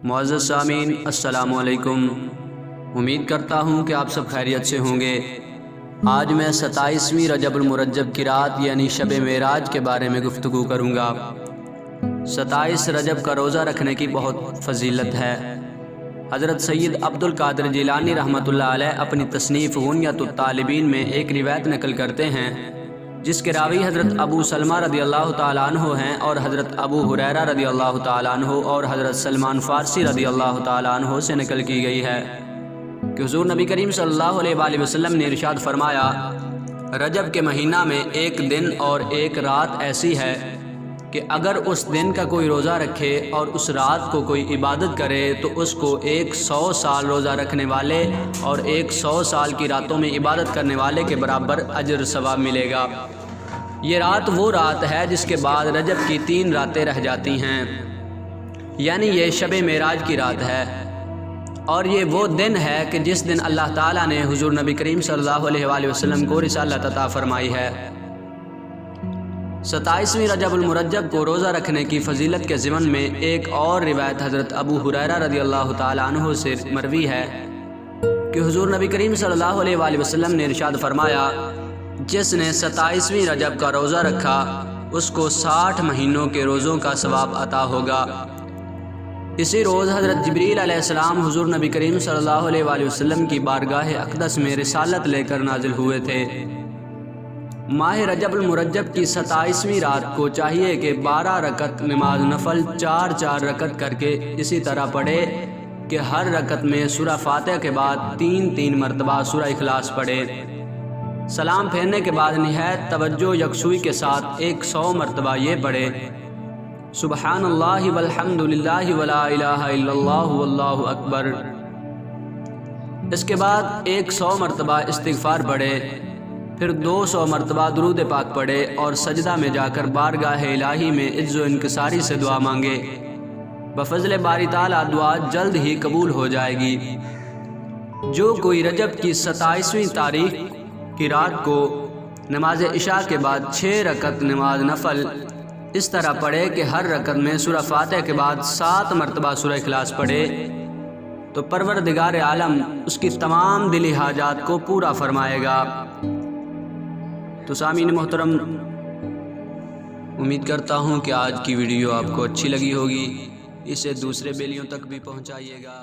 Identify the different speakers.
Speaker 1: معزز سامعین السلام علیکم، امید کرتا ہوں کہ آپ سب خیریت سے ہوں گے۔ آج میں 27ویں رجب المرجب کی رات یعنی شب معراج کے بارے میں گفتگو کروں گا۔ 27 رجب کا روزہ رکھنے کی بہت فضیلت ہے۔ حضرت سید عبد القادر جیلانی رحمۃ اللہ علیہ اپنی تصنیف غنیۃ الطالبین میں ایک روایت نقل کرتے ہیں جس کے راوی حضرت ابو سلمہ رضی اللہ تعالیٰ عنہ ہیں اور حضرت ابو ہریرہ رضی اللہ تعالیٰ عنہ اور حضرت سلمان فارسی رضی اللہ تعالیٰ عنہ سے نقل کی گئی ہے کہ حضور نبی کریم صلی اللہ علیہ وآلہ وسلم نے ارشاد فرمایا، رجب کے مہینہ میں ایک دن اور ایک رات ایسی ہے کہ اگر اس دن کا کوئی روزہ رکھے اور اس رات کو کوئی عبادت کرے تو اس کو 100 سال روزہ رکھنے والے اور 100 سال کی راتوں میں عبادت کرنے والے کے برابر اجر ثواب ملے گا۔ یہ رات وہ رات ہے جس کے بعد رجب کی 3 راتیں رہ جاتی ہیں، یعنی یہ شب معراج کی رات ہے، اور یہ وہ دن ہے کہ جس دن اللہ تعالیٰ نے حضور نبی کریم صلی اللہ علیہ وآلہ وسلم کو رسالت عطا فرمائی ہے۔ 27ویں رجب المرجب کو روزہ رکھنے کی فضیلت کے ضمن میں ایک اور روایت حضرت ابو ہریرہ رضی اللہ تعالیٰ عنہ سے مروی ہے کہ حضور نبی کریم صلی اللہ علیہ وآلہ وسلم نے ارشاد فرمایا، جس نے 27ویں رجب کا روزہ رکھا اس کو 60 مہینوں کے روزوں کا ثواب عطا ہوگا۔ اسی روز حضرت جبریل علیہ السلام حضور نبی کریم صلی اللہ علیہ وآلہ وسلم کی بارگاہ اقدس میں رسالت لے کر نازل ہوئے تھے۔ ماہ رجب المرجب کی 27ویں رات کو چاہیے کہ 12 رکعت نماز نفل 4 رکعت کر کے اسی طرح پڑھے کہ ہر رکعت میں سورہ فاتحہ کے بعد 3 مرتبہ سورہ اخلاص پڑھے۔ سلام پھیرنے کے بعد نہایت توجہ یکسوئی کے ساتھ 100 مرتبہ یہ پڑھے، سبحان اللہ والحمد للہ ولا الہ الا اللہ واللہ اکبر۔ اس کے بعد 100 مرتبہ استغفار پڑھے، پھر 200 مرتبہ درود پاک پڑھے اور سجدہ میں جا کر بارگاہ الہی میں عجز و انکساری سے دعا مانگے۔ بفضل باری تعالیٰ دعا جلد ہی قبول ہو جائے گی۔ جو کوئی رجب کی 27ویں تاریخ کی رات کو نماز عشاء کے بعد 6 رکعت نماز نفل اس طرح پڑھے کہ ہر رکعت میں سورہ فاتحہ کے بعد 7 مرتبہ سورہ اخلاص پڑھے تو پروردگار عالم اس کی تمام دلی حاجات کو پورا فرمائے گا۔ تو سامعین محترم، امید کرتا ہوں کہ آج کی ویڈیو آپ کو اچھی لگی ہوگی، اسے دوسرے بیلیوں تک بھی پہنچائیے گا۔